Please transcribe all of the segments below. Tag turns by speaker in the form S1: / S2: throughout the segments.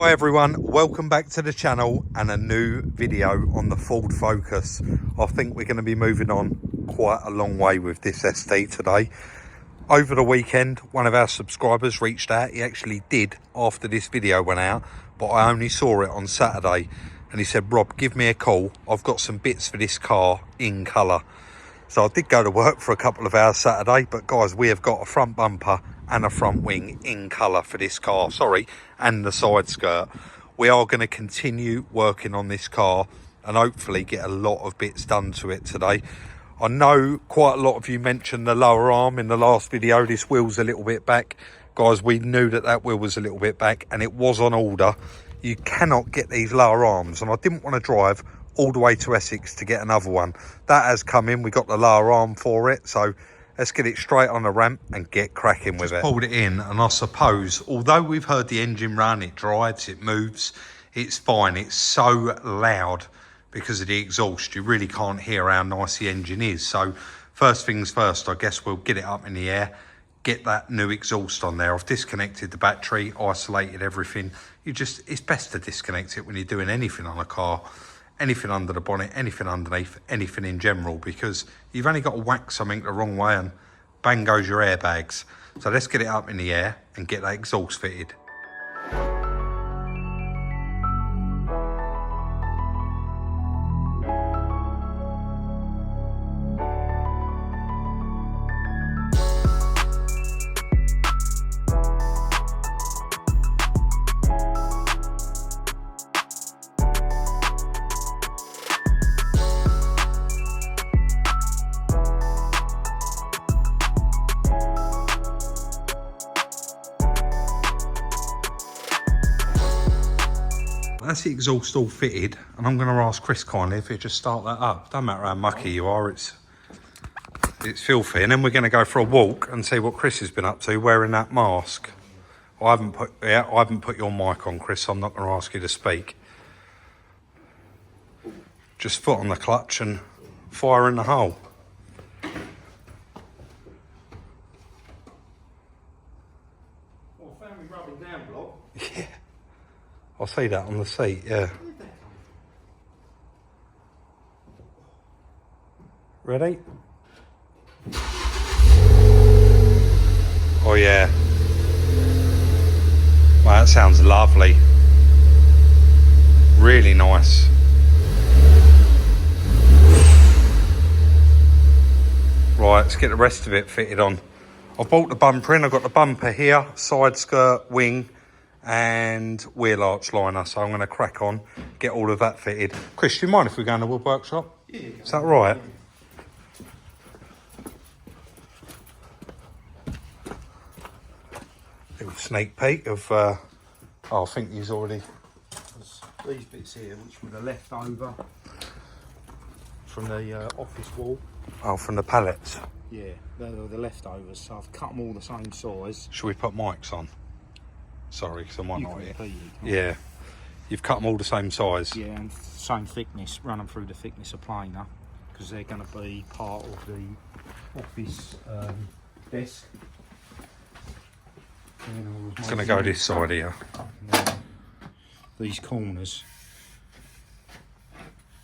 S1: Hi everyone, welcome back to the channel and a new video on the Ford Focus. I think we're going to be moving on quite a long way with this ST today. Over the weekend, one of our subscribers reached out. He actually did after this video went out, but I only saw it on Saturday. And he said, Rob, give me a call. I've got some bits for this car in colour. So I did go to work for a couple of hours Saturday, but guys, we have got a front bumper and a front wing in colour for this car, and the side skirt. We are going to continue working on this car and hopefully get a lot of bits done to it today. I know quite a lot of you mentioned the lower arm in the last video. This wheel's a little bit back. Guys, we knew that wheel was a little bit back and it was on order. You cannot get these lower arms, and I didn't want to drive all the way to Essex to get another one. That has come in. We got the lower arm for it, so let's get it straight on the ramp and get cracking with it. Pulled it in, and I suppose, although we've heard the engine run, it drives, it moves, it's fine. It's so loud because of the exhaust, you really can't hear how nice the engine is. So first things first, I guess we'll get it up in the air, get that new exhaust on there. I've disconnected the battery, isolated everything. It's best to disconnect it when you're doing anything on a car. Anything under the bonnet, anything underneath, anything in general, because you've only got to whack something the wrong way and bang goes your airbags. So let's get it up in the air and get that exhaust fitted. That's the exhaust all fitted, and I'm going to ask Chris kindly if he'll just start that up. Don't matter how mucky you are, it's filthy. And then we're going to go for a walk and see what Chris has been up to wearing that mask. I haven't put your mic on, Chris, so I'm not going to ask you to speak. Just foot on the clutch and fire in the hole.
S2: Well, family rubbing down block.
S1: Yeah. I'll see that on the seat, yeah. Ready? Oh yeah. Wow, that sounds lovely. Really nice. Right, let's get the rest of it fitted on. I bought the bumper in. I've got the bumper here, side skirt, wing, and wheel arch liner, so I'm going to crack on, get all of that fitted. Chris, do you mind if we go in the wood workshop?
S2: Yeah.
S1: Is that right? Little sneak peek of, I think he's already...
S2: These bits here, which were the leftover from the office wall.
S1: Oh, from the pallets.
S2: Yeah, they're the leftovers, so I've cut them all the same size.
S1: Should we put mics on? Sorry, because I might not hear.
S2: Yeah.
S1: You've cut them all the same size?
S2: Yeah, and same thickness, run them through the thickness of planer, because they're going to be part of the office desk.
S1: It's going to go this side here.
S2: These corners.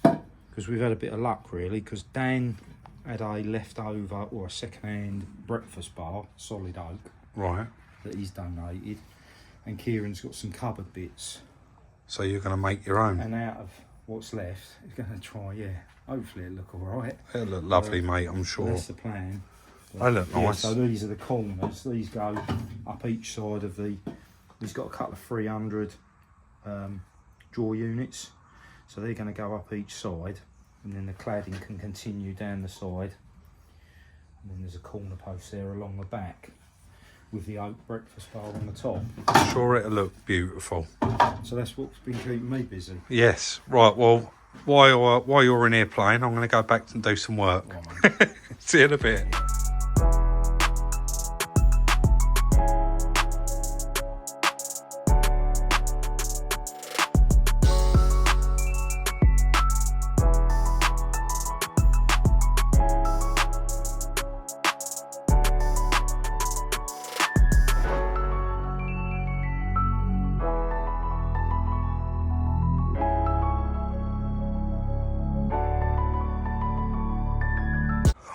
S2: Because we've had a bit of luck really, because Dan had a leftover or a second-hand breakfast bar, solid oak.
S1: Right.
S2: That he's donated. And Kieran's got some cupboard bits.
S1: So you're going to make your own?
S2: And out of what's left, he's going to try, hopefully it'll look alright.
S1: It'll look lovely, mate, I'm sure.
S2: That's the plan.
S1: They look nice.
S2: So these are the corners. These go up each side of the... He's got a couple of 300 drawer units. So they're going to go up each side. And then the cladding can continue down the side. And then there's a corner post there along the back, with the oak breakfast bar on the top.
S1: I'm sure it'll look beautiful.
S2: So that's what's been keeping me busy.
S1: Yes, right, well, while you're in here playing, I'm going to go back and do some work.
S2: Right,
S1: See you in a bit.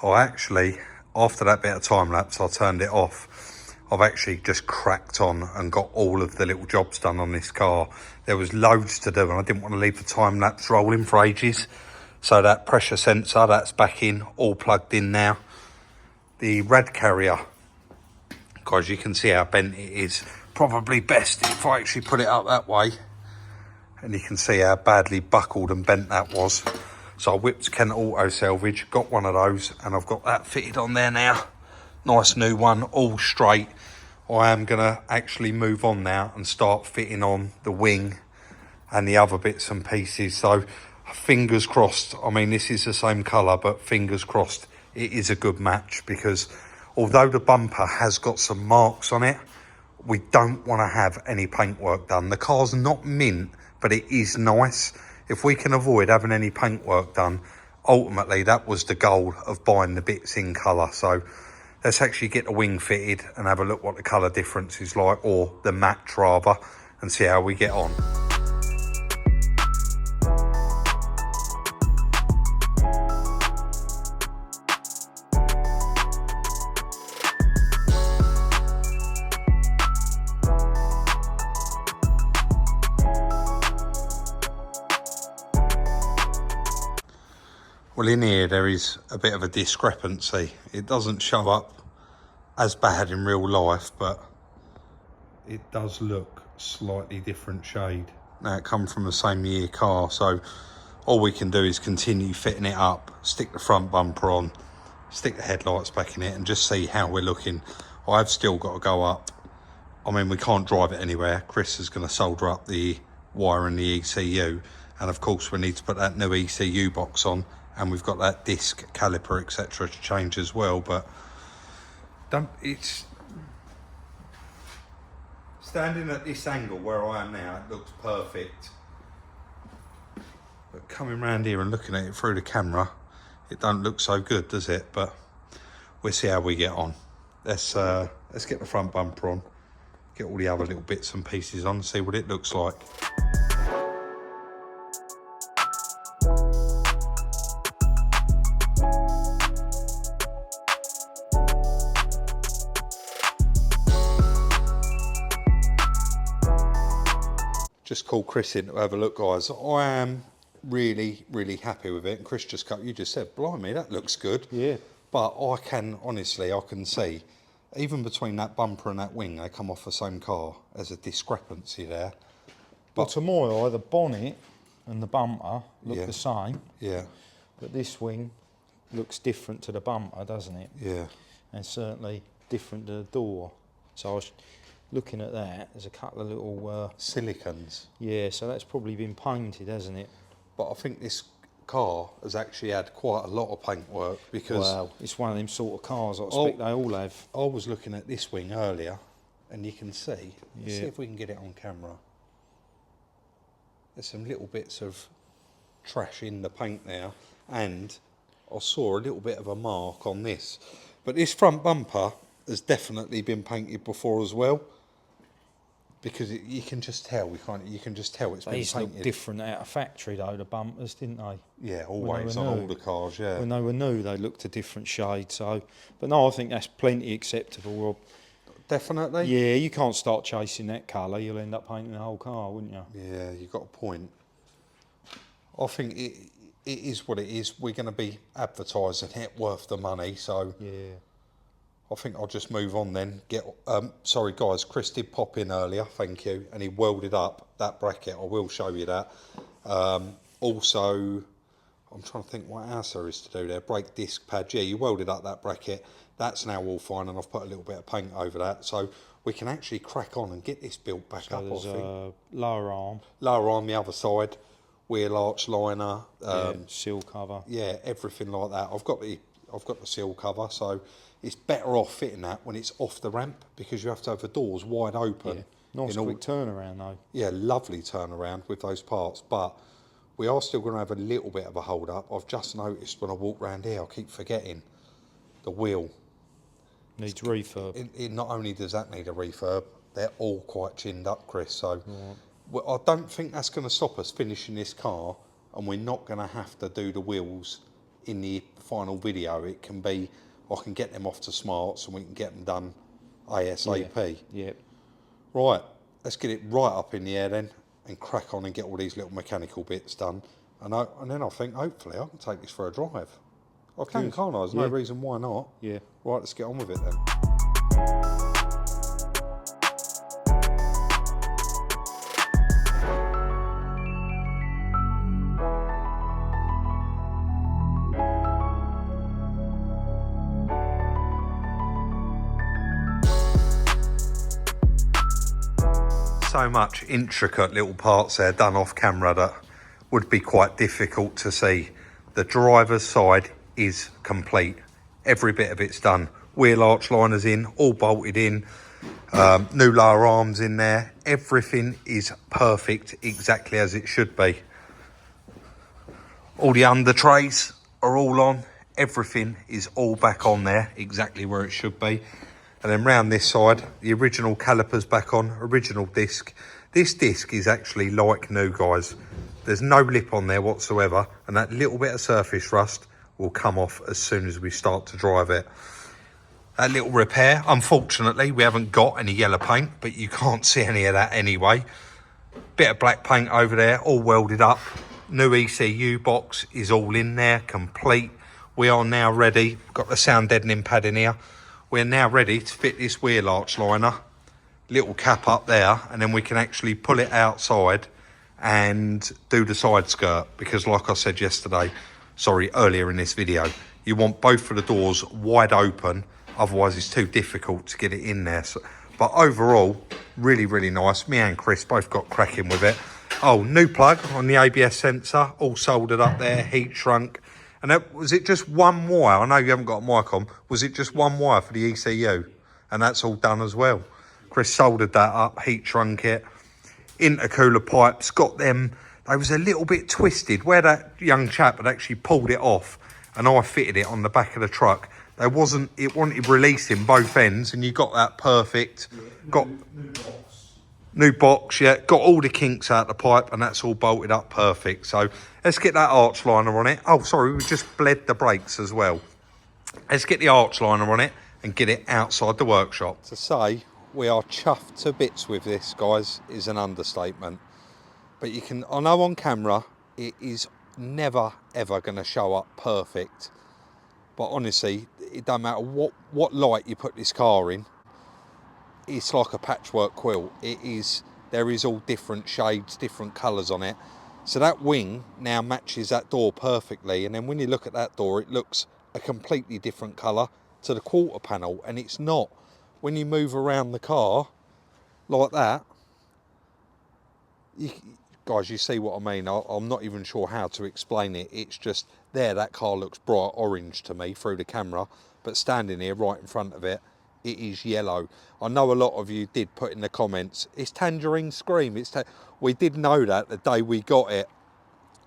S1: I actually, after that bit of time lapse, I turned it off. I've actually just cracked on and got all of the little jobs done on this car. There was loads to do and I didn't want to leave the time lapse rolling for ages. So that pressure sensor, that's back in, all plugged in now. The rad carrier, guys, you can see how bent it is. Probably best if I actually put it up that way. And you can see how badly buckled and bent that was. So I whipped Kent Auto Salvage, got one of those, and I've got that fitted on there now. Nice new one, all straight. I am gonna actually move on now and start fitting on the wing and the other bits and pieces. So fingers crossed. I mean, this is the same colour, but fingers crossed it is a good match, because although the bumper has got some marks on it, we don't want to have any paintwork done. The car's not mint, but it is nice. If we can avoid having any paintwork done, ultimately that was the goal of buying the bits in colour. So let's actually get the wing fitted and have a look what the colour difference is like, or the match rather, and see how we get on. Well, in here there is a bit of a discrepancy. It doesn't show up as bad in real life, but it does look slightly different shade. Now, it comes from the same year car, so all we can do is continue fitting it up, stick the front bumper on, stick the headlights back in it, and just see how we're looking. I've still got to go up. I mean, we can't drive it anywhere. Chris is going to solder up the wire and the ECU, and of course we need to put that new ECU box on, and we've got that disc caliper etc to change as well. But it's standing at this angle where I am now, it looks perfect, but coming around here and looking at it through the camera, it don't look so good, does it? But we'll see how we get on. Let's get the front bumper on, get all the other little bits and pieces on, see what it looks like. Just called Chris in to have a look, guys. I am really happy with it. And Chris you just said, blimey, that looks good. Yeah. But I can see, even between that bumper and that wing, they come off the same car. There's a discrepancy there.
S2: But to my eye, the bonnet and the bumper look the same.
S1: Yeah.
S2: But this wing looks different to the bumper, doesn't it?
S1: Yeah.
S2: And certainly different to the door. So I was looking at that, there's a couple of little
S1: silicons.
S2: Yeah, so that's probably been painted, hasn't it?
S1: But I think this car has actually had quite a lot of paintwork, because
S2: well, it's one of them sort of cars I expect they all have.
S1: I was looking at this wing earlier, and you can see. Let's see if we can get it on camera. There's some little bits of trash in the paint there, and I saw a little bit of a mark on this. But this front bumper has definitely been painted before as well, because you can just tell. You can just tell it's been painted. These look
S2: different out of factory though, the bumpers, didn't they?
S1: Yeah, always on all the cars. Yeah.
S2: When they were new, they looked a different shade. So, but no, I think that's plenty acceptable, Rob.
S1: Definitely.
S2: Yeah, you can't start chasing that colour. You'll end up painting the whole car, wouldn't you?
S1: Yeah, you've got a point. I think it is what it is. We're going to be advertising it worth the money, so
S2: yeah.
S1: I think I'll just move on then. Sorry guys, Chris did pop in earlier, thank you, and he welded up that bracket. I will show you that. Also, I'm trying to think what else there is to do there. Brake disc pad, yeah, you welded up that bracket. That's now all fine, and I've put a little bit of paint over that, so we can actually crack on and get this built back up.
S2: There's a lower arm.
S1: Lower arm the other side, wheel arch liner,
S2: seal cover.
S1: Yeah, everything like that. I've got the seal cover, so it's better off fitting that when it's off the ramp, because you have to have the doors wide open.
S2: Yeah. Nice quick turnaround though.
S1: Yeah, lovely turnaround with those parts, but we are still going to have a little bit of a hold up. I've just noticed when I walk around here, I keep forgetting the wheel.
S2: Needs refurb.
S1: It not only does that need a refurb, they're all quite chinned up, Chris, so well, I don't think that's going to stop us finishing this car, and we're not going to have to do the wheels in the final video. It can be, I can get them off to Smarts and we can get them done ASAP.
S2: Yeah.
S1: Right, let's get it right up in the air then and crack on and get all these little mechanical bits done. And then I think hopefully I can take this for a drive. I can, can't I? There's no reason why not.
S2: Yeah.
S1: Right, let's get on with it then. So much intricate little parts there done off camera that would be quite difficult to see. The driver's side is complete. Every bit of it's done. Wheel arch liners in, all bolted in, new lower arms in there. Everything is perfect, exactly as it should be. All the under trays are all on. Everything is all back on there, exactly where it should be. And then round this side, the original calipers back on, original disc. This disc is actually like new, guys. There's no lip on there whatsoever, and that little bit of surface rust will come off as soon as we start to drive it. That little repair, unfortunately, we haven't got any yellow paint, but you can't see any of that anyway. Bit of black paint over there, all welded up. New ECU box is all in there, complete. We are now ready. Got the sound deadening pad in here. We're now ready to fit this wheel arch liner, little cap up there, and then we can actually pull it outside and do the side skirt, because like I said earlier in this video, you want both of the doors wide open, otherwise it's too difficult to get it in there. So, but overall, really, really nice. Me and Chris both got cracking with it. Oh, new plug on the ABS sensor, all soldered up there, heat shrunk. And that, was it just one wire? I know you haven't got a mic on. Was it just one wire for the ECU? And that's all done as well. Chris soldered that up, heat shrunk it. Intercooler pipes, got them. They was a little bit twisted. Where that young chap had actually pulled it off and I fitted it on the back of the truck, it wanted releasing both ends, and you got that perfect. Got new box, yeah. Got all the kinks out the pipe, and that's all bolted up perfect. So let's get that arch liner on it. Oh, sorry, we just bled the brakes as well. Let's get the arch liner on it and get it outside the workshop. To say we are chuffed to bits with this, guys, is an understatement. But you can, I know on camera, it is never, ever going to show up perfect. But honestly, it don't matter what light you put this car in, it's like a patchwork quilt. There is all different shades, different colours on it. So that wing now matches that door perfectly. And then when you look at that door, it looks a completely different colour to the quarter panel. And it's not. When you move around the car like that, guys, you see what I mean. I'm not even sure how to explain it. It's just there, that car looks bright orange to me through the camera. But standing here right in front of it, it is yellow. I know a lot of you did put in the comments, it's Tangerine Scream. We did know that the day we got it.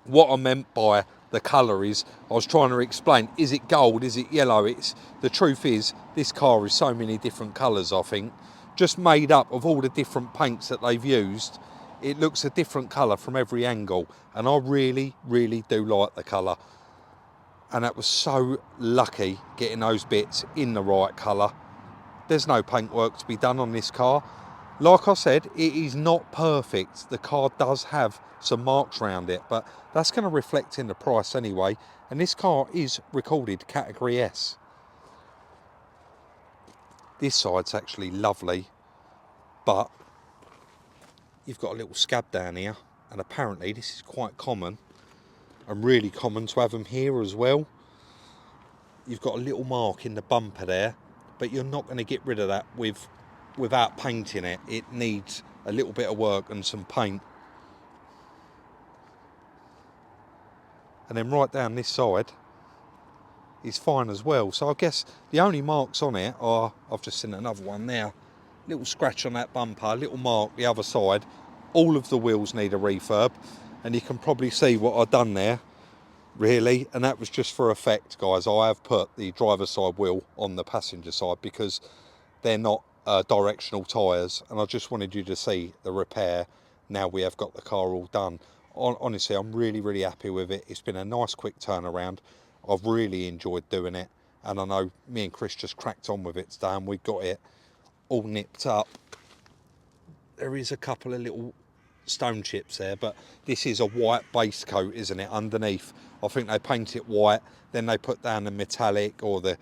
S1: What I meant by the colour is, I was trying to explain, is it gold, is it yellow? The truth is, this car is so many different colours, I think. Just made up of all the different paints that they've used. It looks a different colour from every angle. And I really, really do like the colour. And that was so lucky getting those bits in the right colour. There's no paintwork to be done on this car. Like I said, it is not perfect. The car does have some marks around it, but that's going to reflect in the price anyway. And this car is recorded category S. This side's actually lovely, but you've got a little scab down here, and apparently this is quite common, and really common to have them here as well. You've got a little mark in the bumper there, but you're not going to get rid of that without painting it. It needs a little bit of work and some paint. And then right down this side is fine as well. So I guess the only marks on it are, I've just seen another one there, little scratch on that bumper, little mark the other side. All of the wheels need a refurb, and you can probably see what I've done there, really. And that was just for effect, guys. I have put the driver's side wheel on the passenger side because they're not directional tyres, and I just wanted you to see the repair now we have got the car all done. Honestly, I'm really, really happy with it. It's been a nice quick turnaround. I've really enjoyed doing it, and I know me and Chris just cracked on with it today, and we got it all nipped up. There is a couple of little stone chips there, but this is a white base coat, isn't it, underneath? I think they paint it white, then they put down the metallic or the,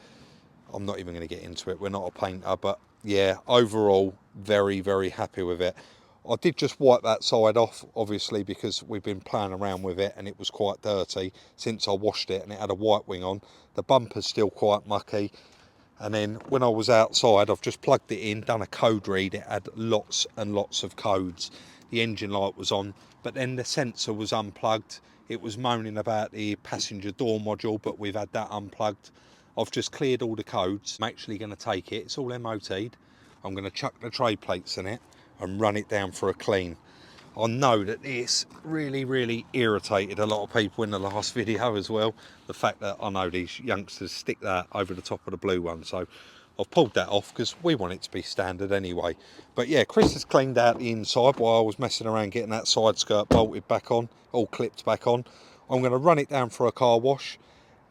S1: I'm not even going to get into it, we're not a painter, but yeah, overall very, very happy with it. I did just wipe that side off, obviously, because we've been playing around with it and it was quite dirty since I washed it, and it had a white wing on. The bumper's still quite mucky. And then when I was outside, I've just plugged it in, done a code read. It had lots and lots of codes. The engine light was on, but then the sensor was unplugged. It was moaning about the passenger door module, but we've had that unplugged. I've just cleared all the codes. I'm actually going to take it. It's all MOT'd. I'm going to chuck the tray plates in it and run it down for a clean. I know that this really, really irritated a lot of people in the last video as well. The fact that I know these youngsters stick that over the top of the blue one. So I've pulled that off because we want it to be standard anyway. But yeah, Chris has cleaned out the inside while I was messing around getting that side skirt bolted back on, all clipped back on. I'm going to run it down for a car wash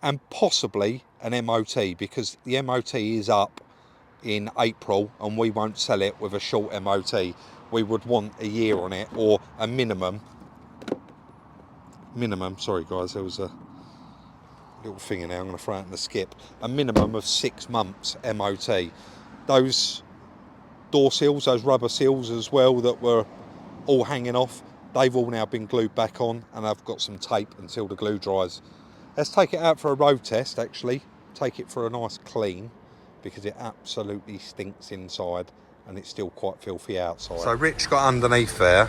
S1: and possibly an MOT, because the MOT is up in April and we won't sell it with a short MOT. We would want a year on it, or a minimum, sorry guys, there was a little thing in there, I'm going to throw it in the skip, a minimum of 6 months MOT. Those door seals, those rubber seals as well that were all hanging off, they've all now been glued back on, and I've got some tape until the glue dries. Let's take it out for a road test actually, take it for a nice clean, because it absolutely stinks inside and it's still quite filthy outside. So Rich got underneath there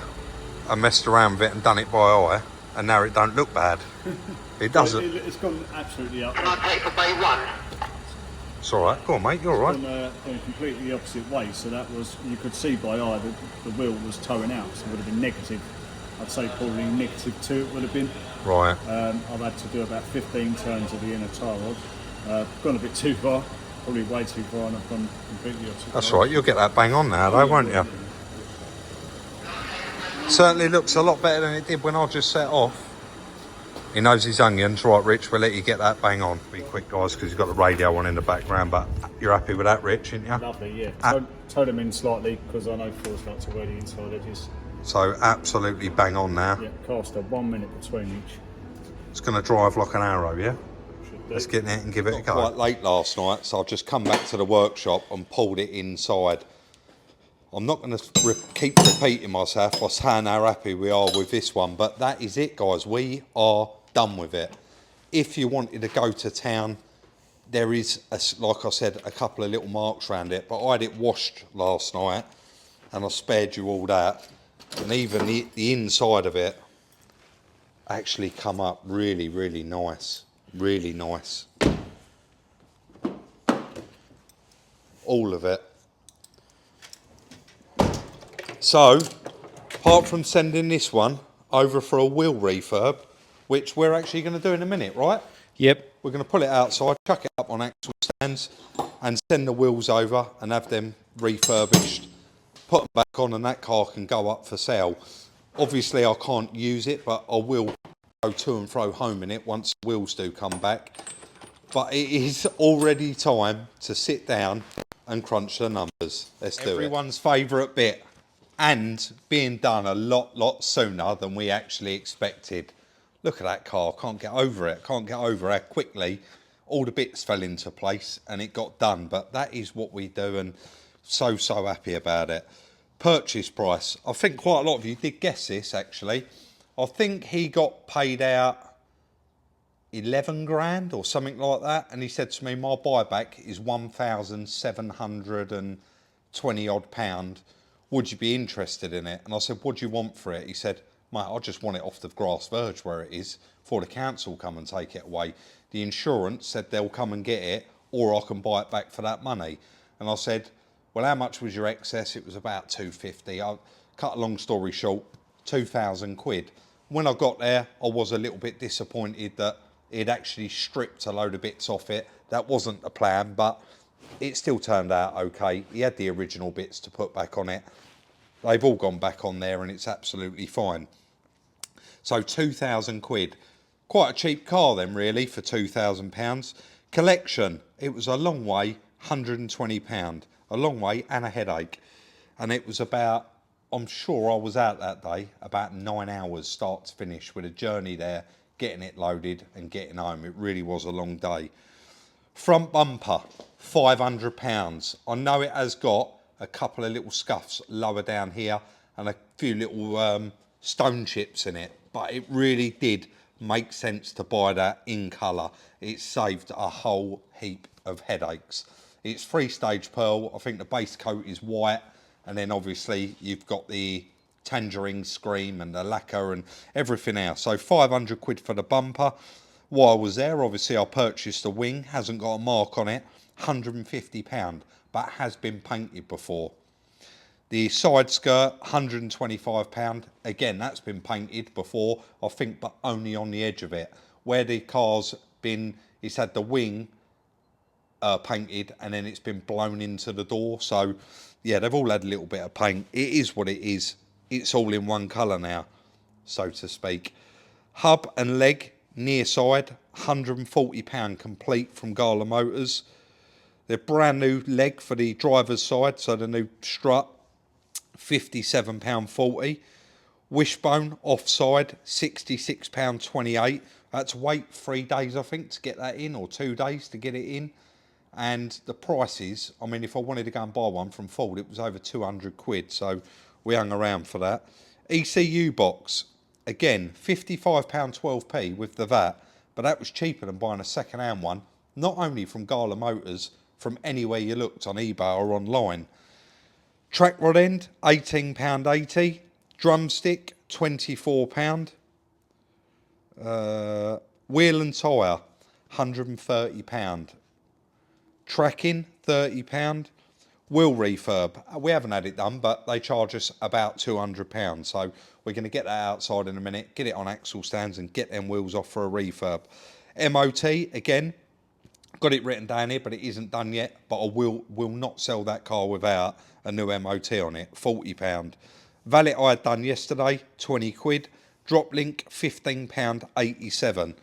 S1: and messed around with it and done it by eye, and now it don't look bad. It doesn't.
S3: It's gone absolutely up.
S4: Can I take for bay one?
S1: It's all right. Go on, mate. You're all right.
S3: Gone completely the opposite way. So that was, you could see by eye that the wheel was towing out. So it would have been negative. I'd say probably -2 it would have been.
S1: Right.
S3: I've had to do about 15 turns of the inner tie rod. Gone a bit too far. Probably way too far, and I've gone completely opposite.
S1: That's right. You'll get that bang on now, though, won't you? Certainly looks a lot better than it did when I just set off. He knows his onions. Right, Rich, we'll let you get that bang on. Be quick, guys, because you've got the radio on in the background, but you're happy with that, Rich, aren't you?
S3: Lovely, yeah. Toe them in slightly, because I know Ford's like to wear the inside edges.
S1: So absolutely bang on now.
S3: Yeah, caster 1 minute between each.
S1: It's going to drive like an arrow, yeah? Let's get in it and give it a go. Quite late last night, so I've just come back to the workshop and pulled it inside. I'm not going to keep repeating myself by saying how happy we are with this one, but that is it, guys. We are done with it. If you wanted to go to town, there is, like I said, a couple of little marks around it, but I had it washed last night and I spared you all that. And even the inside of it actually come up really, really nice. Really nice. All of it. So, apart from sending this one over for a wheel refurb, which we're actually going to do in a minute, right?
S2: Yep.
S1: We're going to pull it outside, chuck it up on axle stands and send the wheels over and have them refurbished, put them back on, and that car can go up for sale. Obviously I can't use it, but I will go to and fro home in it once the wheels do come back. But it is already time to sit down and crunch the numbers. Let's do it. Everyone's favourite bit, and being done a lot sooner than we actually expected. Look at that car, can't get over it. Can't get over how quickly all the bits fell into place and it got done. But that is what we do, and so happy about it. Purchase price, I think quite a lot of you did guess this actually. I think he got paid out 11 grand or something like that, and he said to me, my buyback is 1,720 odd pound. Would you be interested in it? And I said, what do you want for it? He said, mate, I just want it off the grass verge where it is, before the council come and take it away. The insurance said they'll come and get it, or I can buy it back for that money. And I said, well, how much was your excess? It was about 250. I cut a long story short, 2,000 quid. When I got there, I was a little bit disappointed that he'd actually stripped a load of bits off it. That wasn't the plan, but it still turned out okay. He had the original bits to put back on it. They've all gone back on there and it's absolutely fine. So 2,000 quid. Quite a cheap car then really for £2,000. Collection, it was a long way, £120. A long way and a headache. And it was about, I'm sure I was out that day, about 9 hours start to finish with a journey there, getting it loaded and getting home. It really was a long day. Front bumper, £500. I know it has got a couple of little scuffs lower down here and a few little stone chips in it, but it really did make sense to buy that in colour. It saved a whole heap of headaches. It's 3-stage pearl. I think the base coat is white, and then obviously you've got the tangerine scream and the lacquer and everything else. So 500 quid for the bumper. While I was there, obviously I purchased a wing, hasn't got a mark on it, £150, but has been painted before. The side skirt, £125. Again, that's been painted before, I think, but only on the edge of it. Where the car's been, it's had the wing painted and then it's been blown into the door. So, yeah, they've all had a little bit of paint. It is what it is. It's all in one colour now, so to speak. Hub and leg, near side, £140 complete from Gallardo Motors. The brand new leg for the driver's side, so the new strut, £57.40. Wishbone offside, £66.28. That's wait 3 days, I think, to get that in, or 2 days to get it in. And the prices, I mean, if I wanted to go and buy one from Ford, it was over 200 quid, so we hung around for that. ECU box, again, £55.12p with the VAT, but that was cheaper than buying a second-hand one, not only from Gallardo Motors, from anywhere you looked on eBay or online. Track rod end, £18.80. Drumstick, £24. Wheel and tyre, £130. Tracking, £30. Wheel refurb, we haven't had it done, but they charge us about £200. So we're going to get that outside in a minute, get it on axle stands and get them wheels off for a refurb. MOT, again, got it written down here, but it isn't done yet. But I will not sell that car without a new MOT on it, £40. Valet I had done yesterday, 20 quid. Drop link, £15.87.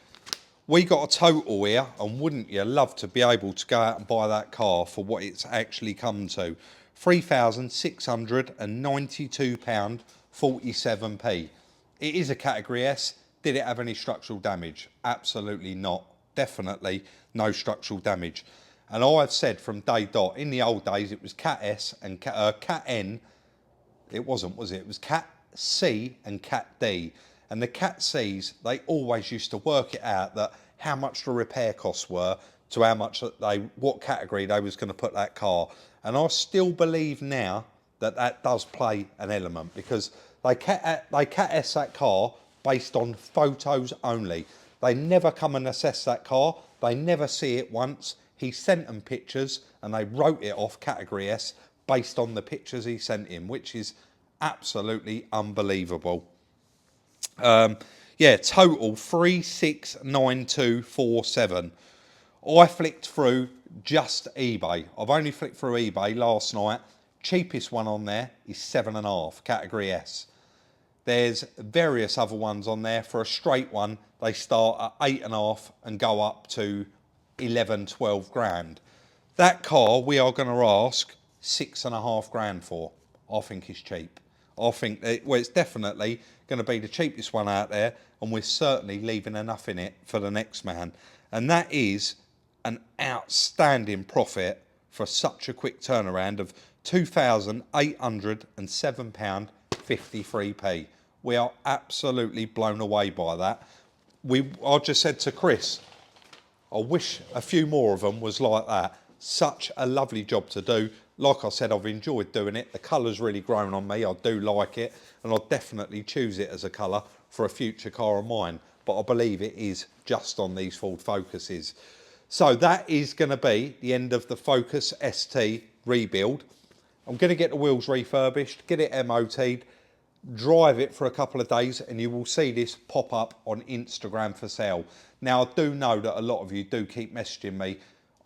S1: We got a total here, and wouldn't you love to be able to go out and buy that car for what it's actually come to? £3,692.47p. It is a Category S. Did it have any structural damage? Absolutely not. Definitely no structural damage. And I've said from day dot, in the old days it was Cat S and Cat N. It wasn't, was it? It was Cat C and Cat D. And the Cat Cs, they always used to work it out that how much the repair costs were to how much what category they was going to put that car. And I still believe now that that does play an element, because they Cat S that car based on photos only. They never come and assess that car. They never see it once. He sent them pictures and they wrote it off Category S based on the pictures he sent him, which is absolutely unbelievable. Yeah, total 369247. I flicked through just eBay. I've only flicked through eBay last night. Cheapest one on there is 7.5, Category S. There's various other ones on there. For a straight one, they start at 8.5 and go up to 11, 12 grand. That car we are going to ask 6.5 grand for. I think it's cheap. I think that, well, it's definitely going to be the cheapest one out there, and we're certainly leaving enough in it for the next man. And that is an outstanding profit for such a quick turnaround of £2,807.53p. We are absolutely blown away by that. I just said to Chris, I wish a few more of them was like that. Such a lovely job to do. Like I said, I've enjoyed doing it. The colour's really grown on me. I do like it, and I'll definitely choose it as a colour for a future car of mine. But I believe it is just on these Ford Focuses. So that is going to be the end of the Focus ST rebuild. I'm going to get the wheels refurbished, get it MOT'd, drive it for a couple of days, and you will see this pop up on Instagram for sale. Now, I do know that a lot of you do keep messaging me.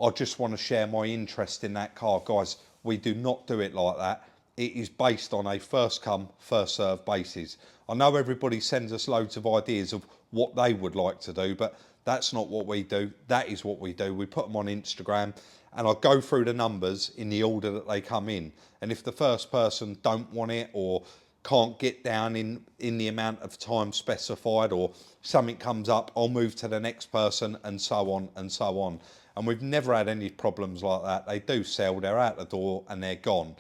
S1: I just want to share my interest in that car. Guys, we do not do it like that. It is based on a first come, first served basis. I know everybody sends us loads of ideas of what they would like to do, but that's not what we do. That is what we do. We put them on Instagram, and I go through the numbers in the order that they come in. And if the first person don't want it or can't get down in the amount of time specified, or something comes up, I'll move to the next person, and so on and so on. And we've never had any problems like that. They do sell, they're out the door and they're gone.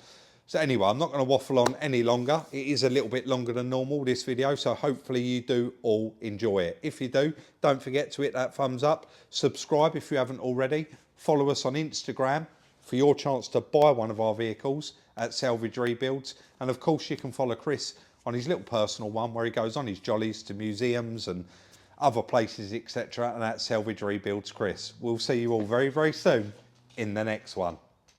S1: So anyway, I'm not going to waffle on any longer. It is a little bit longer than normal, this video, so hopefully you do all enjoy it. If you do, don't forget to hit that thumbs up, subscribe if you haven't already, follow us on Instagram for your chance to buy one of our vehicles at Salvage Rebuilds, and of course you can follow Chris on his little personal one where he goes on his jollies to museums and other places, etc., and that's Salvage Rebuilds Chris. We'll see you all very, very soon in the next one.